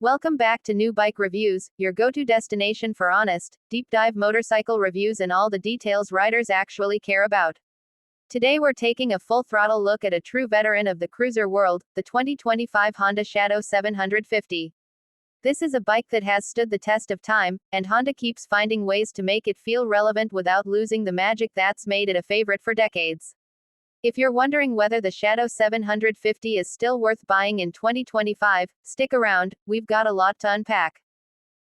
Welcome back to New Bike Reviews, your go-to destination for honest, deep-dive motorcycle reviews and all the details riders actually care about. Today we're taking a full-throttle look at a true veteran of the cruiser world, the 2025 Honda Shadow 750. This is a bike that has stood the test of time, and Honda keeps finding ways to make it feel relevant without losing the magic that's made it a favorite for decades. If you're wondering whether the Shadow 750 is still worth buying in 2025, stick around, we've got a lot to unpack.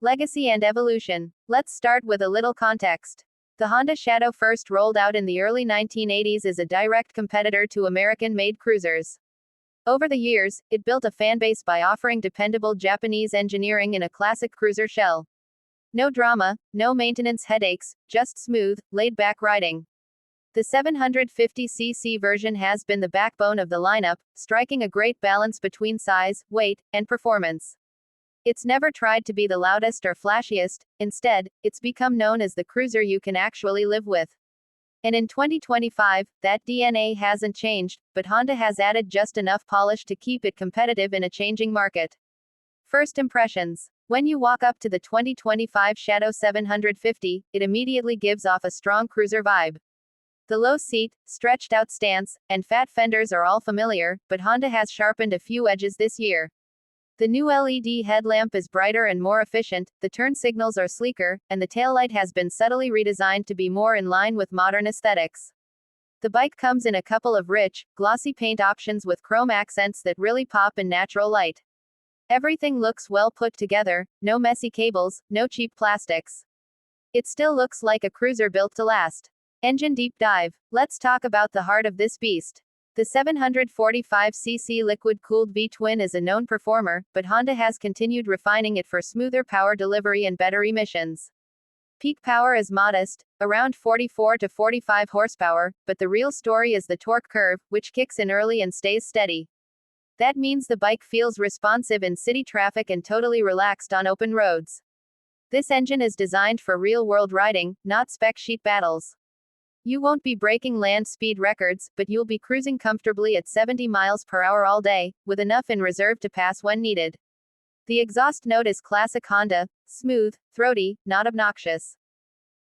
Legacy and evolution. Let's start with a little context. The Honda Shadow, first rolled out in the early 1980s, is a direct competitor to American-made cruisers. Over the years, it built a fanbase by offering dependable Japanese engineering in a classic cruiser shell. No drama, no maintenance headaches, just smooth, laid-back riding. The 750cc version has been the backbone of the lineup, striking a great balance between size, weight, and performance. It's never tried to be the loudest or flashiest, instead, it's become known as the cruiser you can actually live with. And in 2025, that DNA hasn't changed, but Honda has added just enough polish to keep it competitive in a changing market. First impressions. When you walk up to the 2025 Shadow 750, it immediately gives off a strong cruiser vibe. The low seat, stretched out stance, and fat fenders are all familiar, but Honda has sharpened a few edges this year. The new LED headlamp is brighter and more efficient, the turn signals are sleeker, and the taillight has been subtly redesigned to be more in line with modern aesthetics. The bike comes in a couple of rich, glossy paint options with chrome accents that really pop in natural light. Everything looks well put together, no messy cables, no cheap plastics. It still looks like a cruiser built to last. Engine deep dive. Let's talk about the heart of this beast. The 745cc liquid-cooled V-twin is a known performer, but Honda has continued refining it for smoother power delivery and better emissions. Peak power is modest, around 44 to 45 horsepower, but the real story is the torque curve, which kicks in early and stays steady. That means the bike feels responsive in city traffic and totally relaxed on open roads. This engine is designed for real-world riding, not spec sheet battles. You won't be breaking land speed records, but you'll be cruising comfortably at 70 miles per hour all day, with enough in reserve to pass when needed. The exhaust note is classic Honda, smooth, throaty, not obnoxious.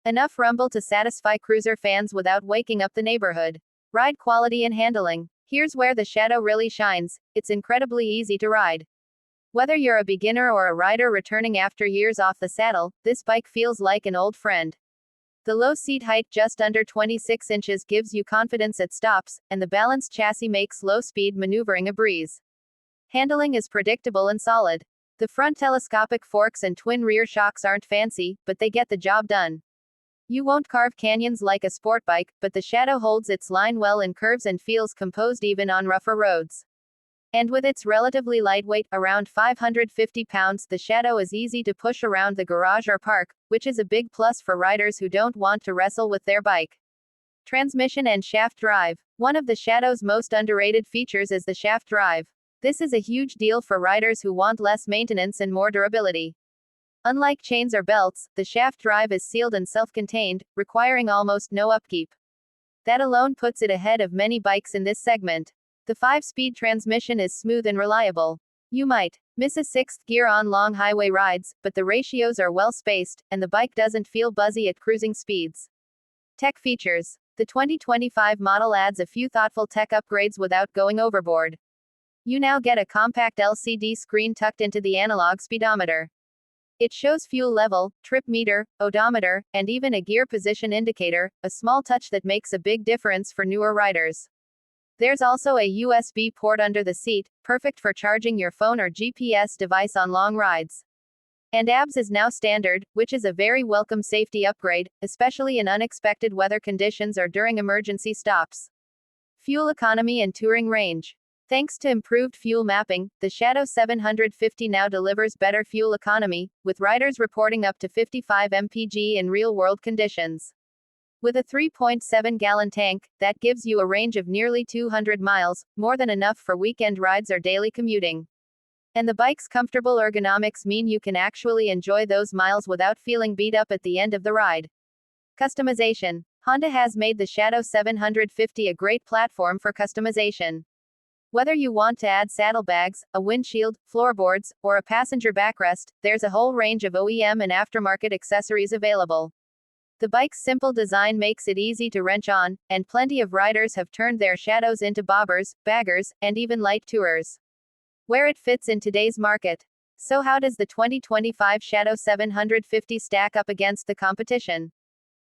Enough rumble to satisfy cruiser fans without waking up the neighborhood. Ride quality and handling. Here's where the Shadow really shines, it's incredibly easy to ride. Whether you're a beginner or a rider returning after years off the saddle, this bike feels like an old friend. The low seat height, just under 26 inches, gives you confidence at stops, and the balanced chassis makes low-speed maneuvering a breeze. Handling is predictable and solid. The front telescopic forks and twin rear shocks aren't fancy, but they get the job done. You won't carve canyons like a sport bike, but the Shadow holds its line well in curves and feels composed even on rougher roads. And with its relatively lightweight, around 550 pounds, the Shadow is easy to push around the garage or park, which is a big plus for riders who don't want to wrestle with their bike. Transmission and shaft drive. One of the Shadow's most underrated features is the shaft drive. This is a huge deal for riders who want less maintenance and more durability. Unlike chains or belts, the shaft drive is sealed and self-contained, requiring almost no upkeep. That alone puts it ahead of many bikes in this segment. The 5-speed transmission is smooth and reliable. You might miss a sixth gear on long highway rides, but the ratios are well spaced, and the bike doesn't feel buzzy at cruising speeds. Tech features. The 2025 model adds a few thoughtful tech upgrades without going overboard. You now get a compact LCD screen tucked into the analog speedometer. It shows fuel level, trip meter, odometer, and even a gear position indicator, a small touch that makes a big difference for newer riders. There's also a USB port under the seat, perfect for charging your phone or GPS device on long rides. And ABS is now standard, which is a very welcome safety upgrade, especially in unexpected weather conditions or during emergency stops. Fuel economy and touring range. Thanks to improved fuel mapping, the Shadow 750 now delivers better fuel economy, with riders reporting up to 55 mpg in real-world conditions. With a 3.7-gallon tank, that gives you a range of nearly 200 miles, more than enough for weekend rides or daily commuting. And the bike's comfortable ergonomics mean you can actually enjoy those miles without feeling beat up at the end of the ride. Customization. Honda has made the Shadow 750 a great platform for customization. Whether you want to add saddlebags, a windshield, floorboards, or a passenger backrest, there's a whole range of OEM and aftermarket accessories available. The bike's simple design makes it easy to wrench on, and plenty of riders have turned their shadows into bobbers, baggers, and even light tourers. Where it fits in today's market. So how does the 2025 Shadow 750 stack up against the competition?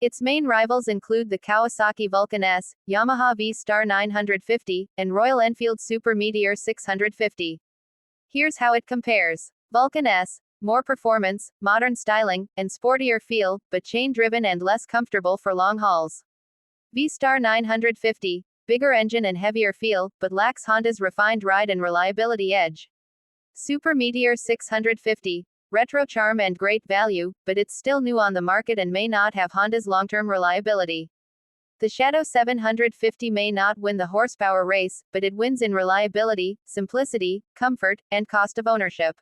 Its main rivals include the Kawasaki Vulcan S, Yamaha V-Star 950, and Royal Enfield Super Meteor 650. Here's how it compares. Vulcan S, more performance, modern styling, and sportier feel, but chain-driven and less comfortable for long hauls. V-Star 950, bigger engine and heavier feel, but lacks Honda's refined ride and reliability edge. Super Meteor 650, retro charm and great value, but it's still new on the market and may not have Honda's long-term reliability. The Shadow 750 may not win the horsepower race, but it wins in reliability, simplicity, comfort, and cost of ownership.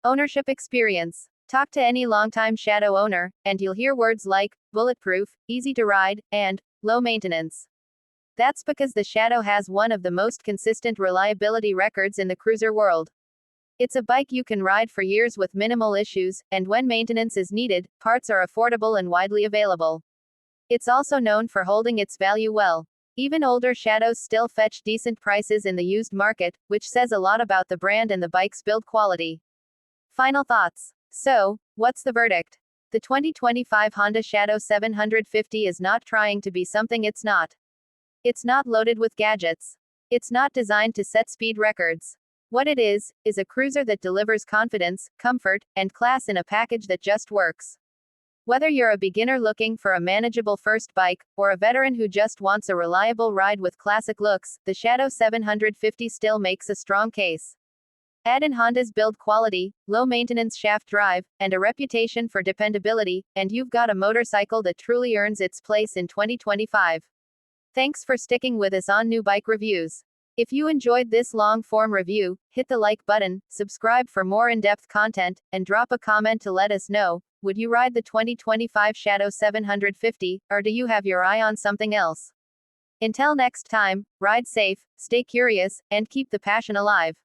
Ownership experience. Talk to any longtime Shadow owner, and you'll hear words like bulletproof, easy to ride, and low maintenance. That's because the Shadow has one of the most consistent reliability records in the cruiser world. It's a bike you can ride for years with minimal issues, and when maintenance is needed, parts are affordable and widely available. It's also known for holding its value well. Even older Shadows still fetch decent prices in the used market, which says a lot about the brand and the bike's build quality. Final thoughts. So, what's the verdict? The 2025 Honda Shadow 750 is not trying to be something it's not. It's not loaded with gadgets. It's not designed to set speed records. What it is a cruiser that delivers confidence, comfort, and class in a package that just works. Whether you're a beginner looking for a manageable first bike, or a veteran who just wants a reliable ride with classic looks, the Shadow 750 still makes a strong case. Add in Honda's build quality, low-maintenance shaft drive, and a reputation for dependability, and you've got a motorcycle that truly earns its place in 2025. Thanks for sticking with us on New Bike Reviews. If you enjoyed this long-form review, hit the like button, subscribe for more in-depth content, and drop a comment to let us know, would you ride the 2025 Shadow 750, or do you have your eye on something else? Until next time, ride safe, stay curious, and keep the passion alive.